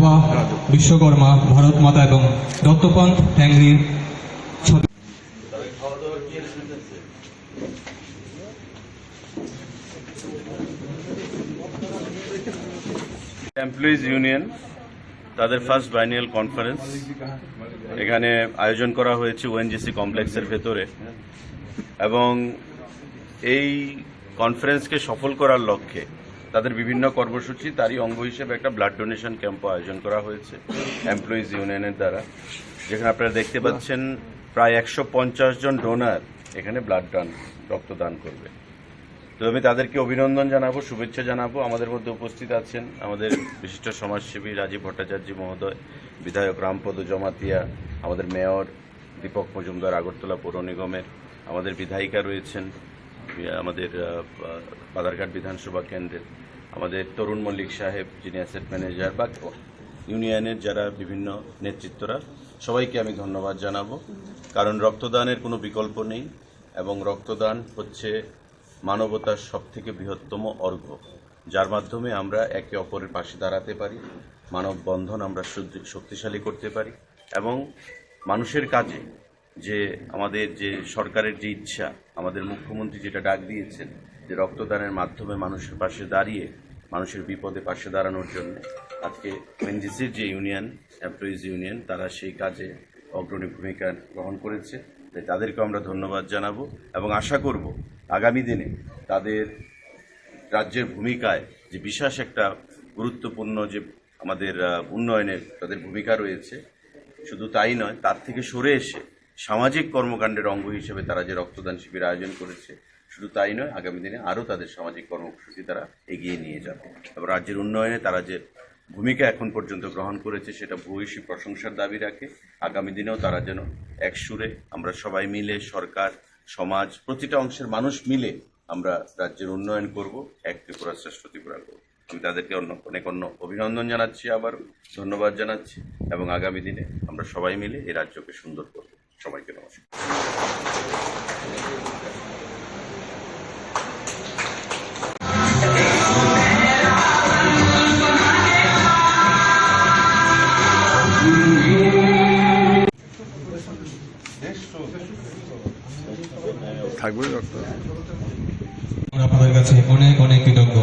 মা বিশ্বকর্মা, ভারত মাতা এবং দত্তপন্থ ট্যাংরির ছবি। এমপ্লয়িজ ইউনিয়ন তাদের ফার্স্ট বাইনিয়াল কনফারেন্স এখানে আয়োজন করা হয়েছে ওএনজিসি কমপ্লেক্সের ভেতরে, এবং এই কনফারেন্সকে সফল করার লক্ষ্যে তাদের বিভিন্ন কর্মসূচি তারই অঙ্গ হিসেবে একটা ব্লাড ডোনেশন ক্যাম্পও আয়োজন করা হয়েছে এমপ্লয়িজ ইউনিয়নের দ্বারা, যেখানে আপনারা দেখতে পাচ্ছেন প্রায় 150 জন ডোনার এখানে রক্তদান করবে। তো আমি তাদেরকে অভিনন্দন জানাবো, শুভেচ্ছা জানাবো। আমাদের মধ্যে উপস্থিত আছেন আমাদের বিশিষ্ট সমাজসেবী রাজীব ভট্টাচার্য মহোদয়, বিধায়ক রামপদ জমাতিয়া, আমাদের মেয়র দীপক মজুমদার আগরতলা পৌর নিগমের, আমাদের বিধায়িকা রয়েছেন আমাদের বাদারঘাট বিধানসভা কেন্দ্রের, আমাদের তরুণ মল্লিক সাহেব যিনি অ্যাসেট ম্যানেজার, বা ইউনিয়নের যারা বিভিন্ন নেতৃত্বরা, সবাইকে আমি ধন্যবাদ জানাবো। কারণ রক্তদানের কোনো বিকল্প নেই, এবং রক্তদান হচ্ছে মানবতার সবথেকে বৃহত্তম অর্ঘ্য, যার মাধ্যমে আমরা একে অপরের পাশে দাঁড়াতে পারি, মানববন্ধন আমরা শক্তিশালী করতে পারি, এবং মানুষের কাজে যে আমাদের যে সরকারের যে ইচ্ছা, আমাদের মুখ্যমন্ত্রী যেটা ডাক দিয়েছেন যে রক্তদানের মাধ্যমে মানুষের পাশে দাঁড়িয়ে মানুষের বিপদে পাশে দাঁড়ানোর জন্য, আজকে ওএনজিসির যে ইউনিয়ন এমপ্লয়িজ ইউনিয়ন তারা সেই কাজে অগ্রণী ভূমিকা গ্রহণ করেছে। তাই তাদেরকে আমরা ধন্যবাদ জানাবো, এবং আশা করব আগামী দিনে তাদের রাজ্যের ভূমিকায় যে বিশেষ একটা গুরুত্বপূর্ণ যে আমাদের উন্নয়নের তাদের ভূমিকা রয়েছে, শুধু তাই নয়, তার থেকে সরে এসে সামাজিক কর্মকাণ্ডের অঙ্গ হিসেবে তারা যে রক্তদান শিবির আয়োজন করেছে, শুধু তাই নয়, আগামী দিনে আরও তাদের সামাজিক কর্মসূচি তারা এগিয়ে নিয়ে যাবে, এবং রাজ্যের উন্নয়নে তারা যে ভূমিকা এখন পর্যন্ত গ্রহণ করেছে সেটা ভূয়সী প্রশংসার দাবি রাখে। আগামী দিনেও তারা যেন এক সুরে আমরা সবাই মিলে, সরকার, সমাজ, প্রতিটা অংশের মানুষ মিলে আমরা রাজ্যের উন্নয়ন করব, এক ত্রিপুরা শ্রেষ্ঠ ত্রিপুরা করব। আমি তাদেরকে অনেক অভিনন্দন জানাচ্ছি, আবার ধন্যবাদ জানাচ্ছি, এবং আগামী দিনে আমরা সবাই মিলে এই রাজ্যকে সুন্দর করব। সবাইকে নমস্কার। আপনাদের কাছে অনেক অনেক কৃতজ্ঞ।